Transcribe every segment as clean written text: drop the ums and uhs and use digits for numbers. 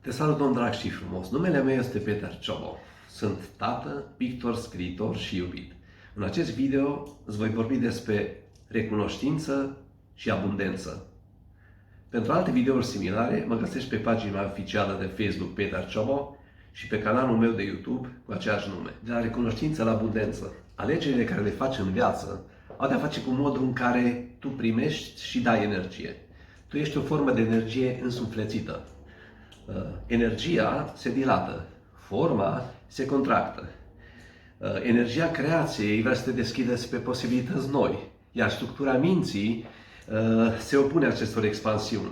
Te salut, domn drag și frumos. Numele meu este Peter Ciobo. Sunt tată, pictor, scriitor și iubit. În acest video îți voi vorbi despre recunoștință și abundență. Pentru alte videouri similare, mă găsești pe pagina oficială de Facebook Peter Ciobo și pe canalul meu de YouTube cu aceeași nume. De la recunoștință la abundență. Alegerile care le faci în viață au de-a face cu modul în care tu primești și dai energie. Tu ești o formă de energie însuflețită. Energia se dilată, forma se contractă. Energia creației vrea să te deschidă spre posibilități noi, iar structura minții se opune acestor expansiuni.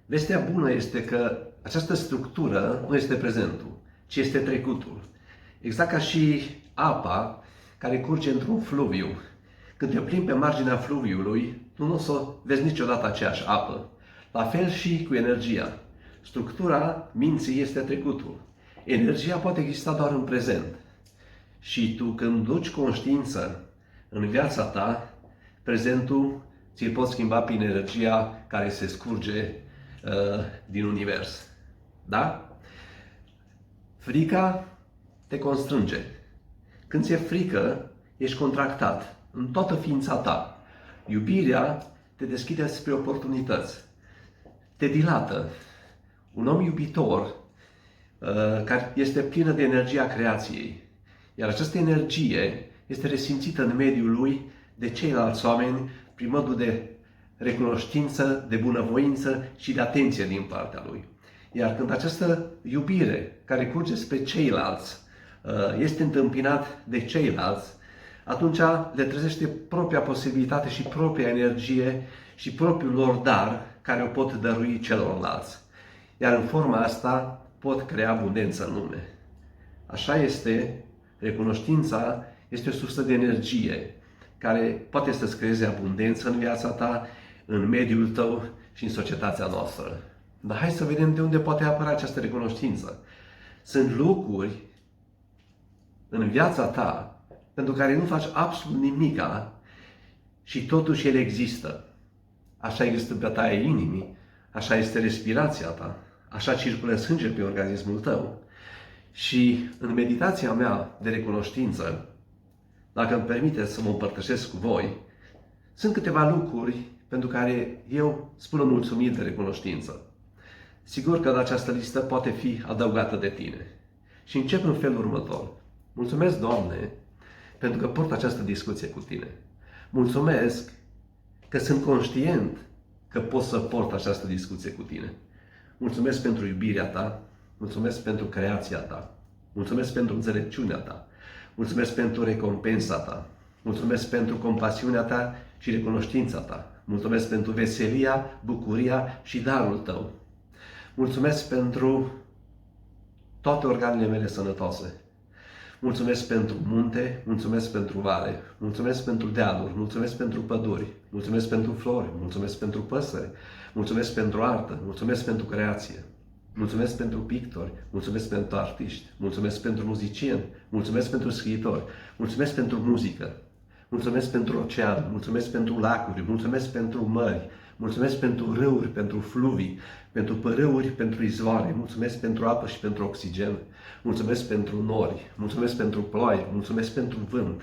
Vestea bună este că această structură nu este prezentul, ci este trecutul. Exact ca și apa care curge într-un fluviu. Când te plimbi pe marginea fluviului, tu nu o să vezi niciodată aceeași apă. La fel și cu energia. Structura minții este trecutul. Energia poate exista doar în prezent. Și tu, când duci conștiință în viața ta, prezentul ți-l poți schimba prin energia care se scurge din univers. Da? Frica te constrânge. Când ți-e frică, ești contractat în toată ființa ta. Iubirea te deschide spre oportunități. Te dilată. Un om iubitor care este plină de energia creației. Iar această energie este resimțită în mediul lui de ceilalți oameni prin modul de recunoștință, de bunăvoință și de atenție din partea lui. Iar când această iubire care curge spre ceilalți este întâmpinat de ceilalți, atunci le trezește propria posibilitate și propria energie și propriul lor dar care o pot dărui celorlalți. Iar în forma asta pot crea abundență în lume. Așa este, recunoștința este o sursă de energie care poate să-ți creeze abundență în viața ta, în mediul tău și în societatea noastră. Dar hai să vedem de unde poate apăra această recunoștință. Sunt lucruri în viața ta pentru care nu faci absolut nimica și totuși ele există. Așa există bătaia inimii, așa este respirația ta, așa circulă sânge pe organismul tău. Și în meditația mea de recunoștință, dacă îmi permiteți să mă împărtășesc cu voi, sunt câteva lucruri pentru care eu spun mulțumit de recunoștință. Sigur că această listă poate fi adăugată de tine. Și încep în felul următor. Mulțumesc, Doamne, pentru că port această discuție cu tine. Mulțumesc că sunt conștient că pot să port această discuție cu tine. Mulțumesc pentru iubirea ta, mulțumesc pentru creația ta, mulțumesc pentru înțelepciunea ta, mulțumesc pentru recompensa ta, mulțumesc pentru compasiunea ta și recunoștința ta, mulțumesc pentru veselia, bucuria și darul tău. Mulțumesc pentru toate organele mele sănătoase. Mulțumesc pentru munte, mulțumesc pentru vale, mulțumesc pentru dealuri, mulțumesc pentru păduri, mulțumesc pentru flori, mulțumesc pentru păsări, mulțumesc pentru artă, mulțumesc pentru creație, mulțumesc pentru pictori, mulțumesc pentru artiști, mulțumesc pentru muzicieni, mulțumesc pentru scriitori, mulțumesc pentru muzică, mulțumesc pentru ocean, mulțumesc pentru lacuri, mulțumesc pentru mări, mulțumesc pentru râuri, pentru fluvii, pentru părâuri, pentru izvoare, mulțumesc pentru apă și pentru oxigen, mulțumesc pentru nori, mulțumesc pentru ploaie, mulțumesc pentru vânt,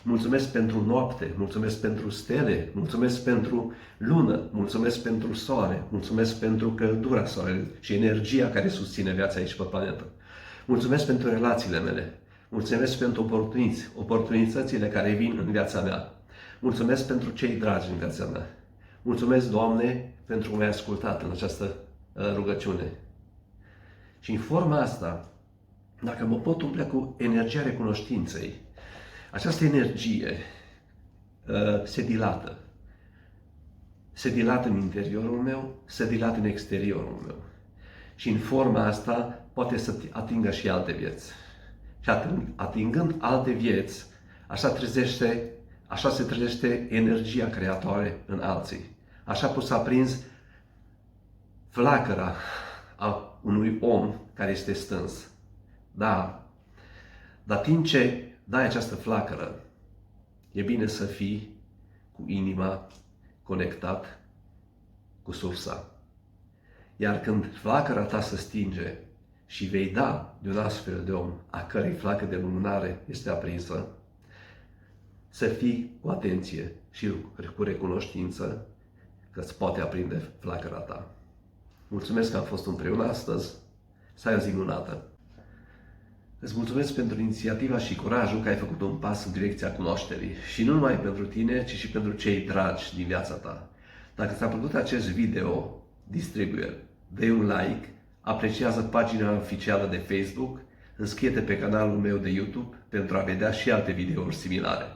mulțumesc pentru noapte, mulțumesc pentru stele, mulțumesc pentru lună, mulțumesc pentru soare, mulțumesc pentru căldura soarelui și energia care susține viața aici pe planetă. Mulțumesc pentru relațiile mele, mulțumesc pentru oportunitățile care vin în viața mea, mulțumesc pentru cei dragi în viața mea. Mulțumesc, Doamne, pentru că m-ai ascultat în această rugăciune. Și în forma asta, dacă mă pot umple cu energia recunoștinței, această energie se dilată. Se dilată în interiorul meu, se dilată în exteriorul meu. Și în forma asta poate să atingă și alte vieți. Și atingând alte vieți, așa se trezește energia creatoare în alții. Așa poți să aprinzi flacăra a unui om care este stâns. Da, dar timp ce dai această flacără, e bine să fii cu inima conectat cu sursa. Iar când flacăra ta se stinge și vei da de un astfel de om a cărei flacără de lumânare este aprinsă, să fii cu atenție și cu recunoștință că îți poate aprinde flacăra ta. Mulțumesc că am fost împreună astăzi. Să ai o zi minunată! Îți mulțumesc pentru inițiativa și curajul că ai făcut un pas în direcția cunoașterii și nu numai pentru tine, ci și pentru cei dragi din viața ta. Dacă ți-a plăcut acest video, distribuie-l, dă un like, apreciază pagina oficială de Facebook, înscrie-te pe canalul meu de YouTube pentru a vedea și alte videouri similare.